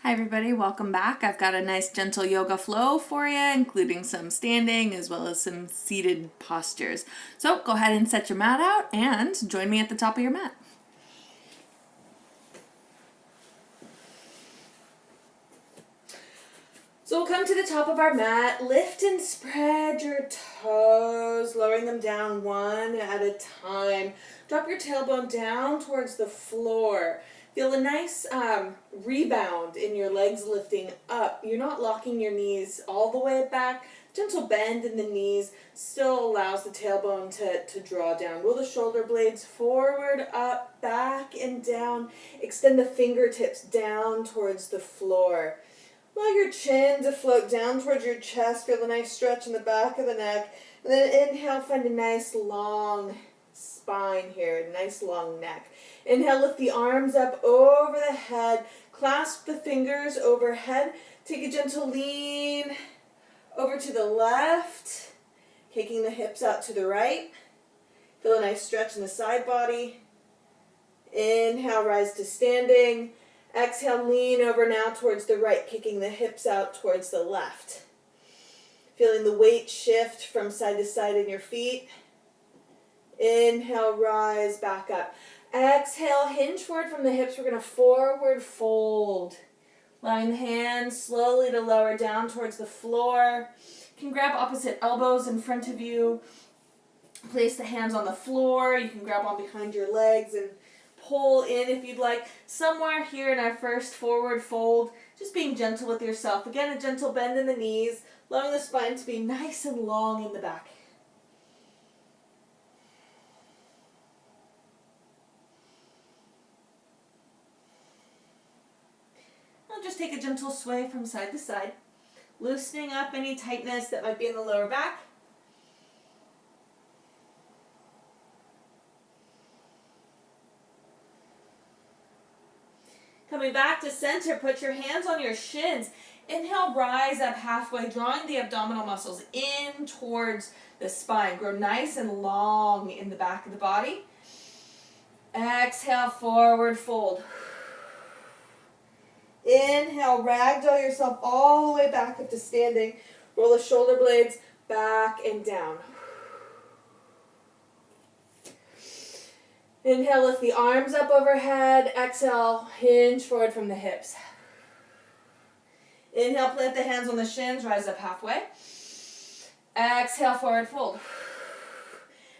Hi everybody, welcome back. I've got a nice gentle yoga flow for you, including some standing as well as some seated postures. So go ahead and set your mat out and join me at the top of your mat. So we'll come to the top of our mat, lift and spread your toes, lowering them down one at a time. Drop your tailbone down towards the floor. Feel a nice rebound in your legs lifting up. You're not locking your knees all the way back. Gentle bend in the knees still allows the tailbone to draw down. Roll the shoulder blades forward, up, back, and down. Extend the fingertips down towards the floor. Allow your chin to float down towards your chest. Feel a nice stretch in the back of the neck. And then inhale, find a nice long spine here, nice long neck. Inhale, lift the arms up over the head. Clasp the fingers overhead. Take a gentle lean over to the left, kicking the hips out to the right. Feel a nice stretch in the side body. Inhale, rise to standing. Exhale, lean over now towards the right, kicking the hips out towards the left. Feeling the weight shift from side to side in your feet. Inhale, rise back up. Exhale, hinge forward from the hips. We're going to forward fold. Allowing the hands slowly to lower down towards the floor. You can grab opposite elbows in front of you. Place the hands on the floor. You can grab on behind your legs and pull in if you'd like. Somewhere here in our first forward fold, just being gentle with yourself. Again, a gentle bend in the knees, allowing the spine to be nice and long in the back. Now just take a gentle sway from side to side, loosening up any tightness that might be in the lower back. Coming back to center, put your hands on your shins. Inhale, rise up halfway, drawing the abdominal muscles in towards the spine. Grow nice and long in the back of the body. Exhale, forward fold. Inhale, ragdoll yourself all the way back up to standing. Roll the shoulder blades back and down. Inhale, lift the arms up overhead. Exhale, hinge forward from the hips. Inhale, plant the hands on the shins, rise up halfway. Exhale, forward fold.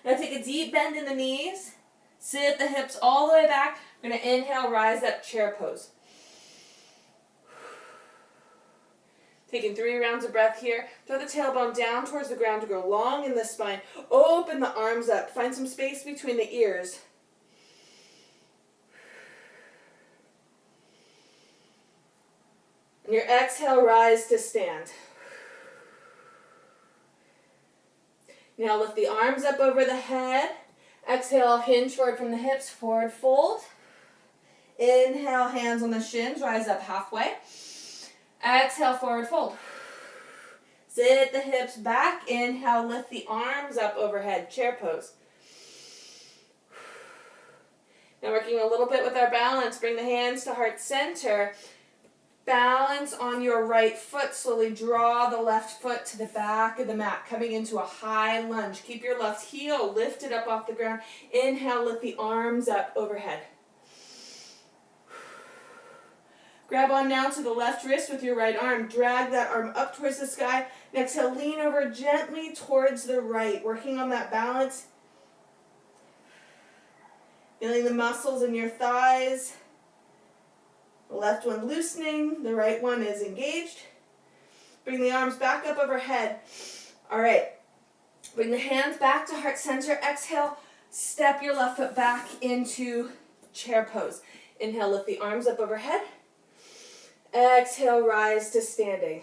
Now take a deep bend in the knees. Sit the hips all the way back. We're going to inhale, rise up, chair pose. Taking 3 rounds of breath here. Draw the tailbone down towards the ground to grow long in the spine. Open the arms up. Find some space between the ears. And your exhale, rise to stand. Now lift the arms up over the head. Exhale, hinge forward from the hips, forward fold. Inhale, hands on the shins, rise up halfway. Exhale, forward fold. Sit the hips back. Inhale, lift the arms up overhead, chair pose. Now working a little bit with our balance, bring the hands to heart center. Balance on your right foot. Slowly draw the left foot to the back of the mat, coming into a high lunge. Keep your left heel lifted up off the ground. Inhale, lift the arms up overhead. Grab on now to the left wrist with your right arm. Drag that arm up towards the sky. And exhale, lean over gently towards the right. Working on that balance. Feeling the muscles in your thighs. The left one loosening, the right one is engaged. Bring the arms back up overhead. All right. Bring the hands back to heart center. Exhale, step your left foot back into chair pose. Inhale, lift the arms up overhead. Exhale, rise to standing.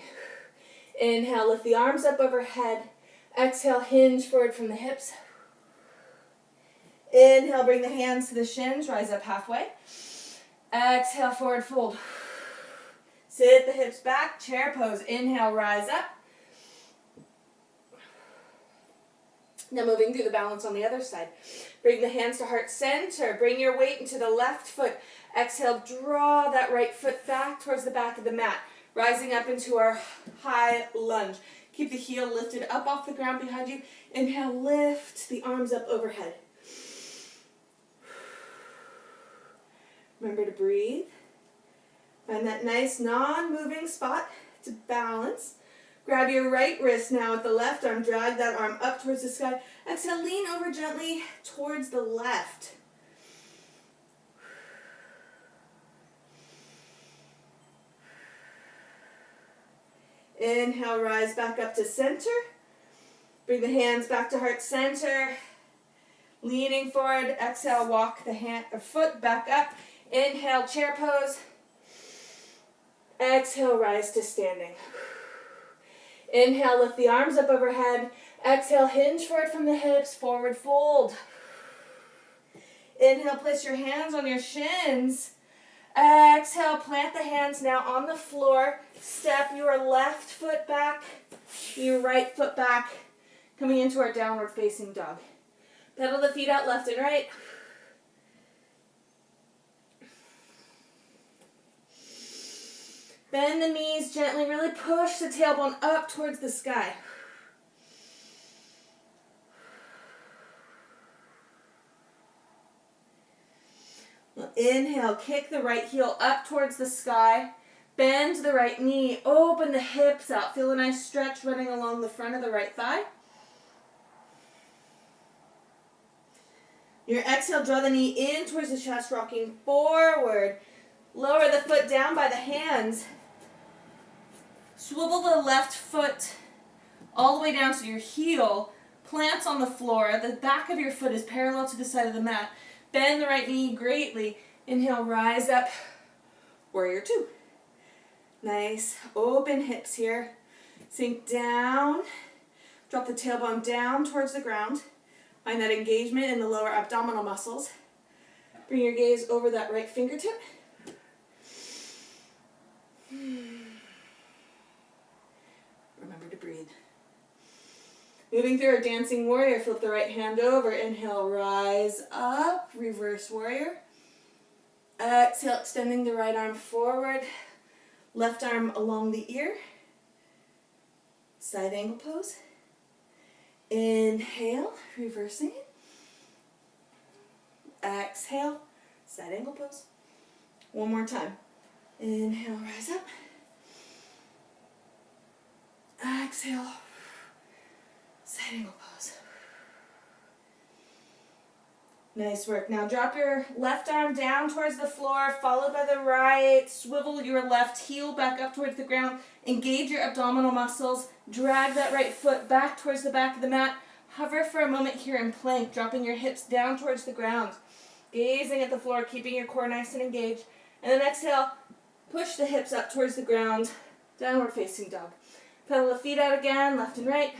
Inhale, lift the arms up overhead. Exhale, hinge forward from the hips. Inhale, bring the hands to the shins, rise up halfway. Exhale, forward fold. Sit the hips back, chair pose. Inhale, rise up. Now moving through the balance on the other side. Bring the hands to heart center. Bring your weight into the left foot. Exhale, draw that right foot back towards the back of the mat. Rising up into our high lunge. Keep the heel lifted up off the ground behind you. Inhale, lift the arms up overhead. Remember to breathe. Find that nice non-moving spot to balance. Grab your right wrist now with the left arm. Drag that arm up towards the sky. Exhale, lean over gently towards the left. Inhale, rise back up to center. Bring the hands back to heart center. Leaning forward. Exhale, walk the foot back up. Inhale, chair pose. Exhale, rise to standing. Inhale, lift the arms up overhead. Exhale, hinge forward from the hips, forward fold. Inhale, place your hands on your shins. Exhale, plant the hands now on the floor. Step your left foot back, your right foot back, coming into our downward facing dog. Pedal the feet out left and right. Bend the knees gently, really push the tailbone up towards the sky. Inhale, kick the right heel up towards the sky. Bend the right knee, open the hips out. Feel a nice stretch running along the front of the right thigh. Your exhale, draw the knee in towards the chest, rocking forward. Lower the foot down by the hands. Swivel the left foot all the way down so your heel plants on the floor. The back of your foot is parallel to the side of the mat. Bend the right knee greatly. Inhale, rise up. Warrior two. Nice. Open hips here. Sink down. Drop the tailbone down towards the ground. Find that engagement in the lower abdominal muscles. Bring your gaze over that right fingertip. Remember to breathe. Moving through our dancing warrior, flip the right hand over. Inhale, rise up, reverse warrior. Exhale, extending the right arm forward. Left arm along the ear. Side angle pose. Inhale, reversing it. Exhale, side angle pose. One more time. Inhale, rise up. Exhale, side angle pose. Nice work. Now drop your left arm down towards the floor, followed by the right. Swivel your left heel back up towards the ground. Engage your abdominal muscles. Drag that right foot back towards the back of the mat. Hover for a moment here in plank, dropping your hips down towards the ground. Gazing at the floor, keeping your core nice and engaged. And then exhale, push the hips up towards the ground. Downward facing dog. Pedal the feet out again, left and right.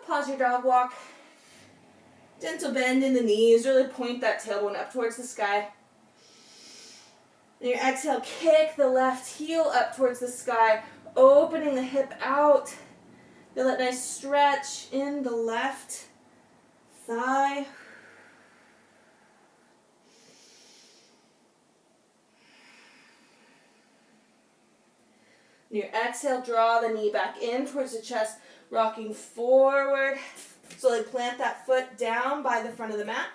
Pause your dog walk. Gentle bend in the knees. Really point that tailbone up towards the sky. And your exhale, kick the left heel up towards the sky, opening the hip out. Feel that nice stretch in the left thigh. And your exhale, draw the knee back in towards the chest, rocking forward. Slowly plant that foot down by the front of the mat.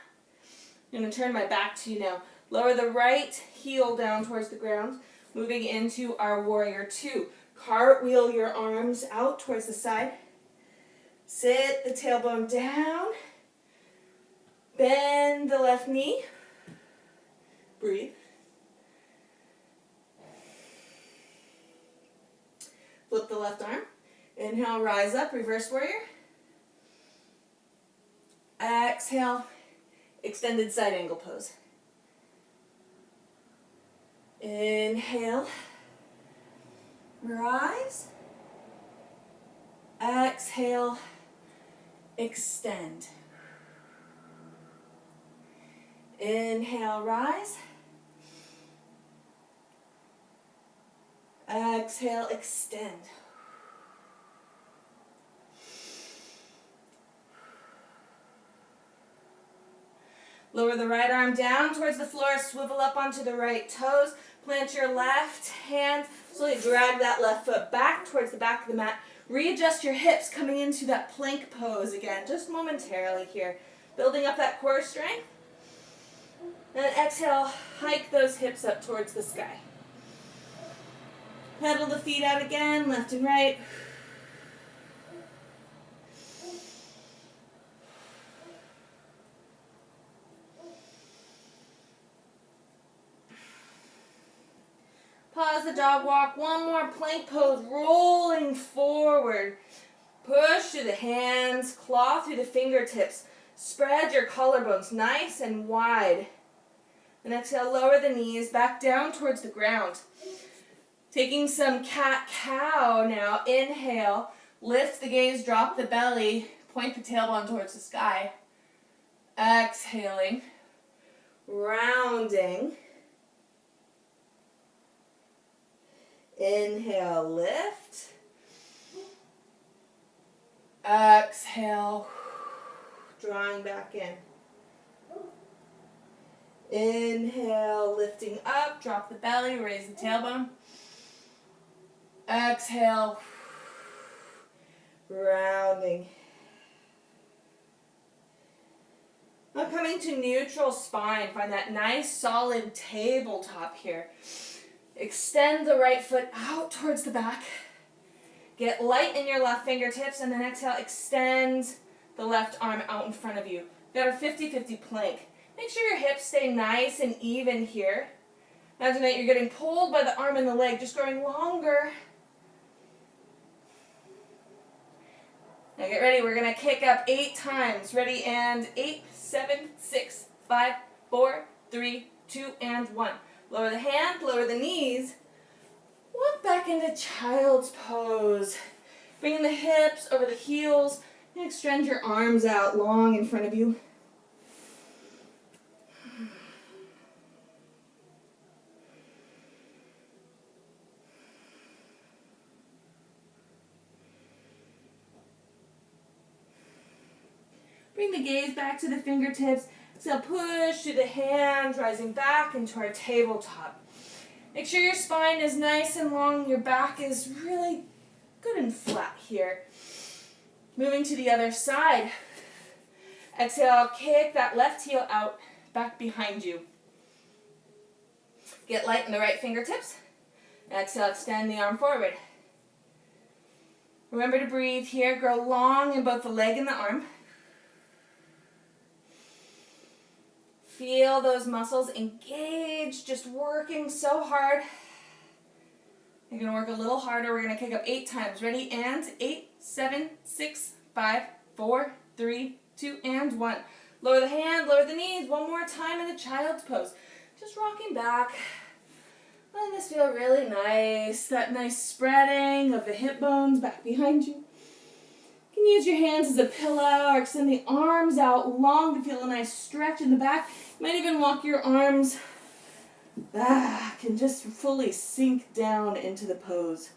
I'm going to turn my back to you now. Lower the right heel down towards the ground, moving into our warrior two. Cartwheel your arms out towards the side. Sit the tailbone down. Bend the left knee. Breathe. Flip the left arm. Inhale, rise up, reverse warrior. Exhale, extended side angle pose. Inhale, rise. Exhale, extend. Inhale, rise. Exhale, extend. Lower the right arm down towards the floor, swivel up onto the right toes, plant your left hand, slowly drag that left foot back towards the back of the mat. Readjust your hips coming into that plank pose again, just momentarily here. Building up that core strength. And exhale, hike those hips up towards the sky. Pedal the feet out again, left and right. Pause the dog walk. One more plank pose, rolling forward. Push through the hands, claw through the fingertips. Spread your collarbones nice and wide. And exhale, lower the knees back down towards the ground. Taking some cat-cow now. Inhale, lift the gaze, drop the belly, point the tailbone towards the sky. Exhaling, rounding. Inhale, lift. Exhale, drawing back in. Inhale, lifting up, drop the belly, raise the tailbone. Exhale, rounding. Now coming to neutral spine, find that nice solid tabletop here. Extend the right foot out towards the back. Get light in your left fingertips, and then exhale, extend the left arm out in front of you. Got our 50-50 plank. Make sure your hips stay nice and even here. Imagine that you're getting pulled by the arm and the leg, just growing longer. Now get ready, we're going to kick up 8 times. Ready, and 8, 7, 6, 5, 4, 3, 2, and 1. Lower the hand, lower the knees. Walk back into child's pose. Bringing the hips over the heels. And extend your arms out long in front of you. Bring the gaze back to the fingertips. So push through the hands, rising back into our tabletop. Make sure your spine is nice and long. Your back is really good and flat here. Moving to the other side. Exhale, kick that left heel out, back behind you. Get light in the right fingertips. Exhale, extend the arm forward. Remember to breathe here. Grow long in both the leg and the arm. Feel those muscles engage, just working so hard. You're going to work a little harder. We're going to kick up 8 times. Ready, and 8, 7, 6, 5, 4, 3, 2, and 1. Lower the hand, lower the knees. One more time in the child's pose. Just rocking back. Letting this feel really nice. That nice spreading of the hip bones back behind you. You can use your hands as a pillow or extend the arms out long to feel a nice stretch in the back. You might even walk your arms back and just fully sink down into the pose.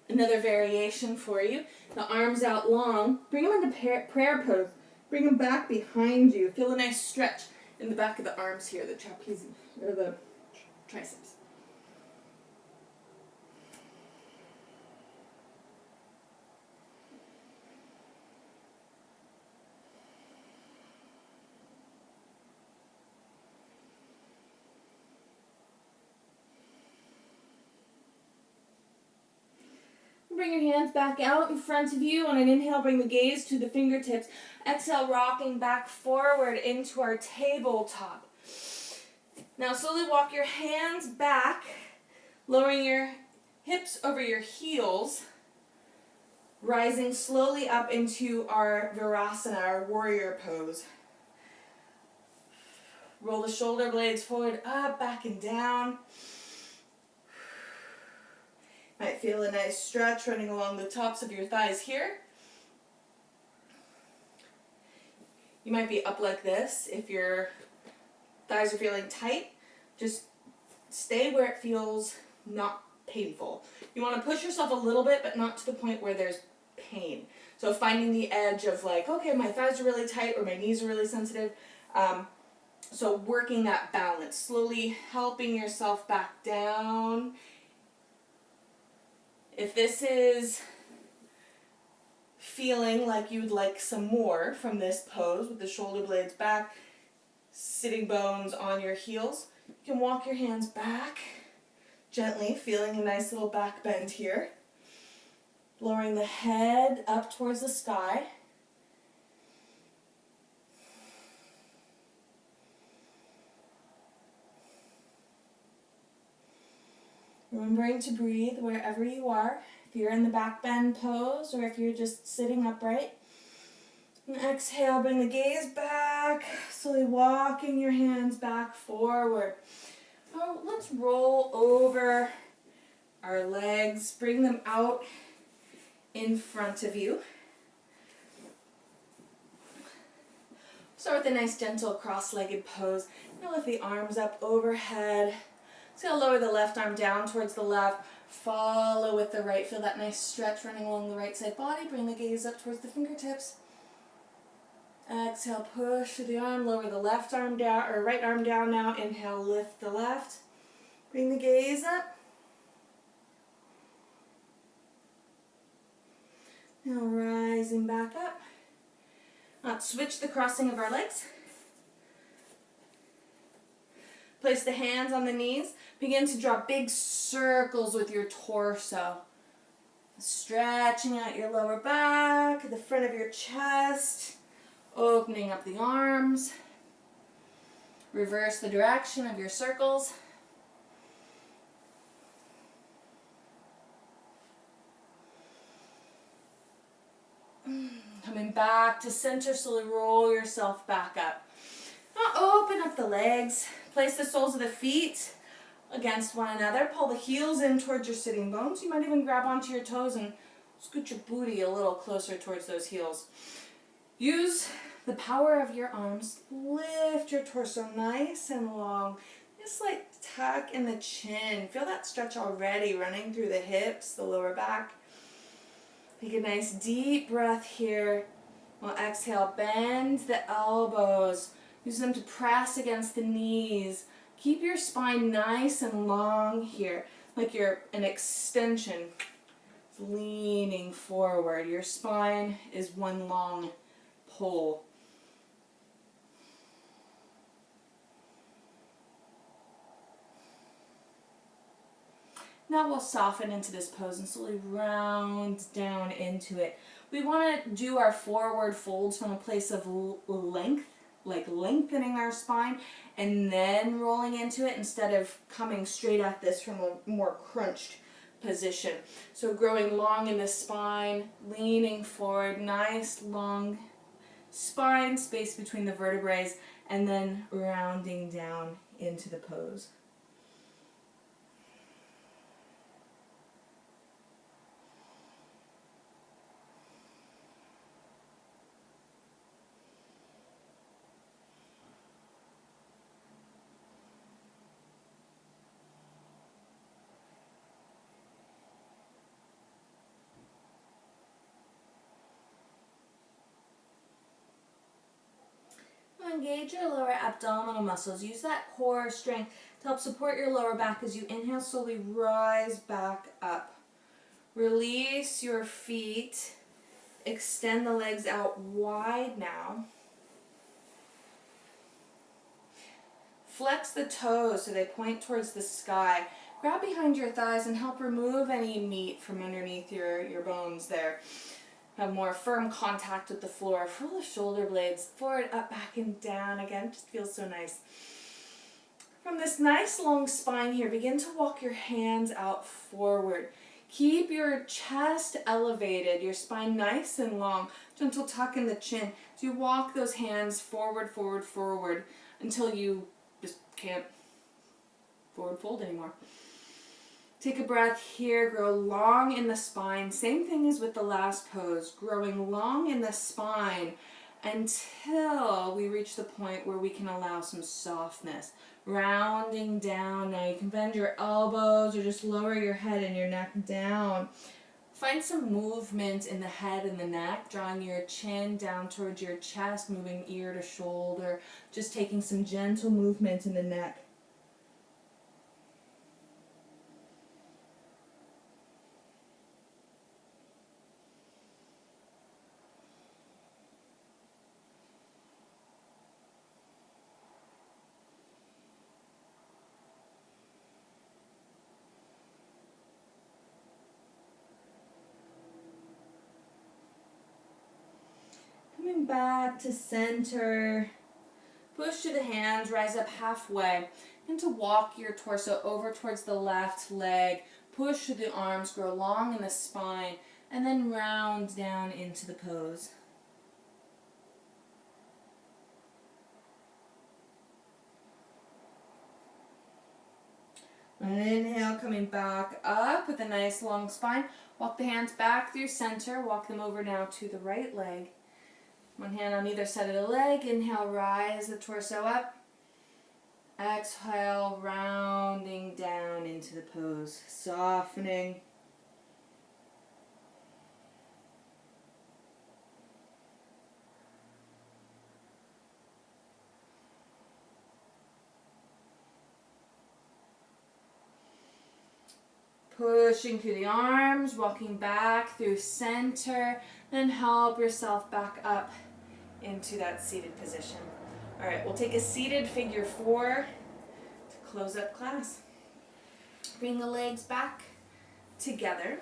Another variation for you. The arms out long. Bring them into prayer pose. Bring them back behind you. Feel a nice stretch in the back of the arms here, the trapezius, or the triceps. Bring your hands back out in front of you. On an inhale, bring the gaze to the fingertips. Exhale, rocking back forward into our tabletop. Now slowly walk your hands back, lowering your hips over your heels, rising slowly up into our Virasana, our warrior pose. Roll the shoulder blades forward, up, back, and down. Might feel a nice stretch running along the tops of your thighs here. You might be up like this. If your thighs are feeling tight, just stay where it feels not painful. You want to push yourself a little bit, but not to the point where there's pain. So finding the edge of like, okay, my thighs are really tight or my knees are really sensitive. So working that balance, slowly helping yourself back down. If this is feeling like you'd like some more from this pose with the shoulder blades back, sitting bones on your heels, you can walk your hands back gently, feeling a nice little back bend here. Lowering the head up towards the sky. Remembering to breathe wherever you are. If you're in the back bend pose or if you're just sitting upright. And exhale, bring the gaze back, slowly walking your hands back forward. Now let's roll over our legs, bring them out in front of you. Start with a nice gentle cross-legged pose. Now lift the arms up overhead. Just gonna lower the left arm down towards the left. Follow with the right. Feel that nice stretch running along the right side body. Bring the gaze up towards the fingertips. Exhale, push through the arm. Lower the left arm down, or right arm down now. Inhale, lift the left. Bring the gaze up. Now rising back up. Let's switch the crossing of our legs. Place the hands on the knees. Begin to draw big circles with your torso. Stretching out your lower back, the front of your chest. Opening up the arms. Reverse the direction of your circles. Coming back to center, slowly roll yourself back up. Now open up the legs. Place the soles of the feet against one another. Pull the heels in towards your sitting bones. You might even grab onto your toes and scoot your booty a little closer towards those heels. Use the power of your arms. Lift your torso nice and long. Just like tuck in the chin. Feel that stretch already running through the hips, the lower back. Take a nice deep breath here. We'll exhale, bend the elbows. Use them to press against the knees. Keep your spine nice and long here, like you're an extension. It's leaning forward. Your spine is one long pull. Now we'll soften into this pose and slowly round down into it. We want to do our forward folds from a place of length, like lengthening our spine and then rolling into it instead of coming straight at this from a more crunched position. So growing long in the spine, leaning forward, nice long spine, space between the vertebrae, and then rounding down into the pose. Engage your lower abdominal muscles. Use that core strength to help support your lower back as you inhale, slowly rise back up. Release your feet. Extend the legs out wide now. Flex the toes so they point towards the sky. Grab behind your thighs and help remove any meat from underneath your bones there. Have more firm contact with the floor. Pull the shoulder blades forward, up, back, and down again. Just feels so nice. From this nice long spine here, begin to walk your hands out forward. Keep your chest elevated, your spine nice and long. Gentle tuck in the chin. So you walk those hands forward, forward, forward until you just can't forward fold anymore. Take a breath here, grow long in the spine. Same thing as with the last pose, growing long in the spine until we reach the point where we can allow some softness. Rounding down now. You can bend your elbows or just lower your head and your neck down. Find some movement in the head and the neck, drawing your chin down towards your chest, moving ear to shoulder, just taking some gentle movement in the neck. Coming back to center. Push to the hands, rise up halfway. And to walk your torso over towards the left leg. Push to the arms, grow long in the spine, and then round down into the pose. And inhale, coming back up with a nice long spine. Walk the hands back through center. Walk them over now to the right leg. One hand on either side of the leg. Inhale, rise the torso up. Exhale, rounding down into the pose. Softening. Pushing through the arms, walking back through center, then help yourself back up into that seated position. All right, we'll take a seated figure 4 to close up class. Bring the legs back together.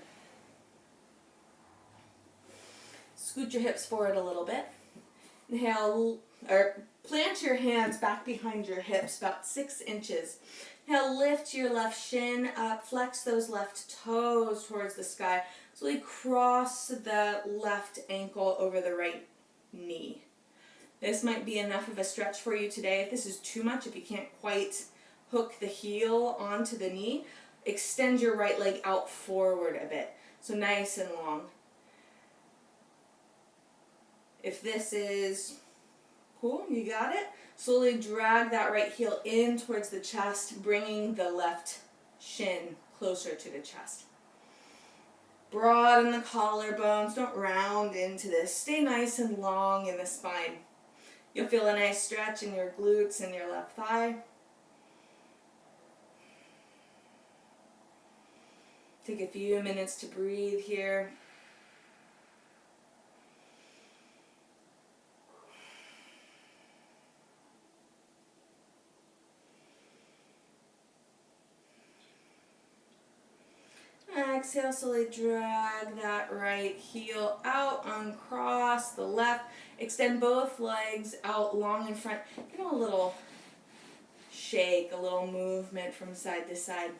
Scoot your hips forward a little bit. Inhale, or plant your hands back behind your hips about 6 inches. Now lift your left shin up, flex those left toes towards the sky. Slowly cross the left ankle over the right knee. This might be enough of a stretch for you today. If this is too much, if you can't quite hook the heel onto the knee, extend your right leg out forward a bit. So nice and long. If this is cool, you got it. Slowly drag that right heel in towards the chest, bringing the left shin closer to the chest. Broaden the collarbones, don't round into this. Stay nice and long in the spine. You'll feel a nice stretch in your glutes and your left thigh. Take a few minutes to breathe here. Exhale, slowly drag that right heel out, uncross the left. Extend both legs out long in front. Give them a little shake, a little movement from side to side.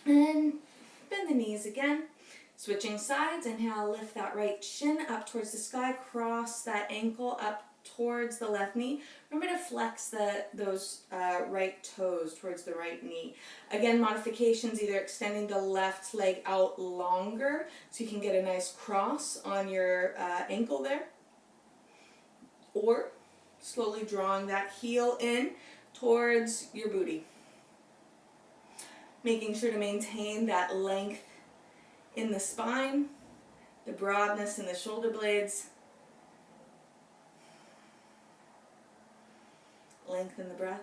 And bend the knees again. Switching sides, inhale, lift that right shin up towards the sky. Cross that ankle up towards the left knee. Remember to flex those right toes towards the right knee. Again, modifications, either extending the left leg out longer so you can get a nice cross on your ankle there, or slowly drawing that heel in towards your booty. Making sure to maintain that length in the spine, the broadness in the shoulder blades. Lengthen the breath.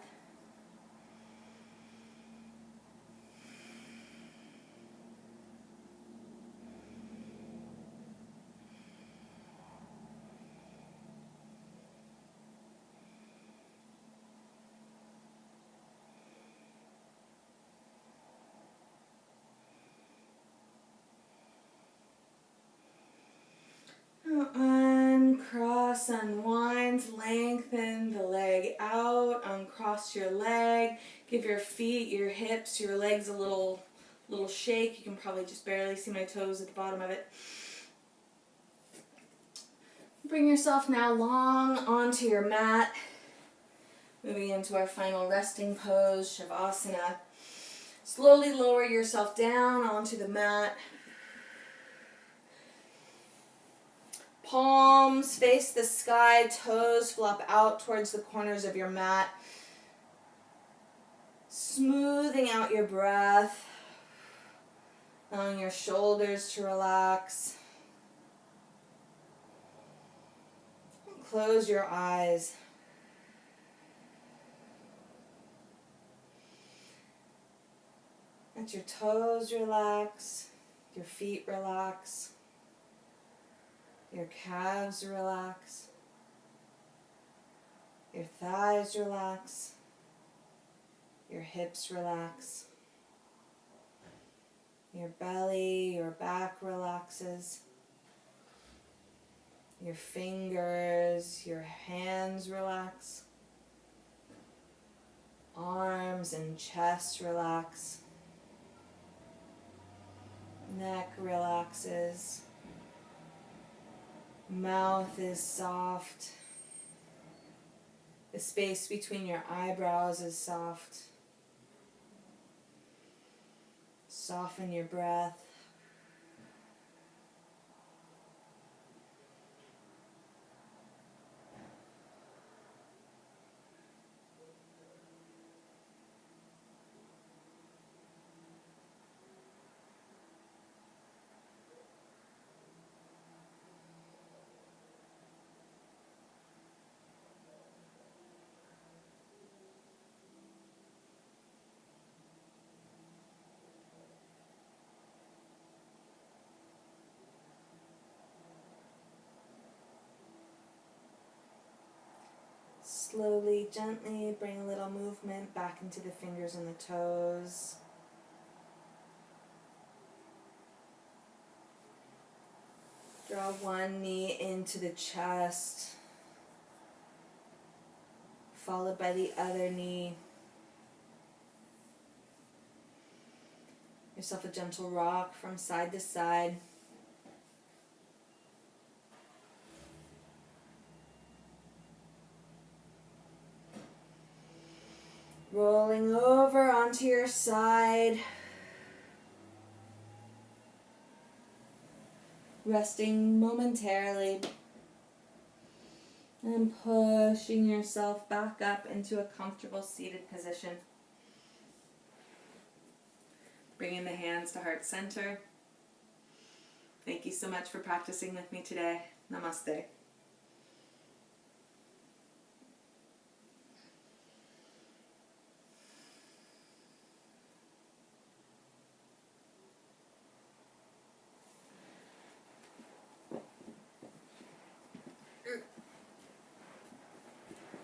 Uncross, unwind, lengthen the leg out, uncross your leg, give your feet, your hips, your legs a little shake. You can probably just barely see my toes at the bottom of it. Bring yourself now long onto your mat, moving into our final resting pose, Shavasana. Slowly lower yourself down onto the mat. Palms face the sky, toes flop out towards the corners of your mat. Smoothing out your breath, allowing your shoulders to relax. Close your eyes. Let your toes relax, your feet relax, your calves relax, your thighs relax, your hips relax, your belly, your back relaxes, your fingers, your hands relax, arms and chest relax. Neck relaxes. Mouth is soft. The space between your eyebrows is soft. Soften your breath. Slowly, gently bring a little movement back into the fingers and the toes. Draw one knee into the chest, followed by the other knee. Yourself a gentle rock from side to side. Rolling over onto your side. Resting momentarily. And pushing yourself back up into a comfortable seated position. Bringing the hands to heart center. Thank you so much for practicing with me today. Namaste.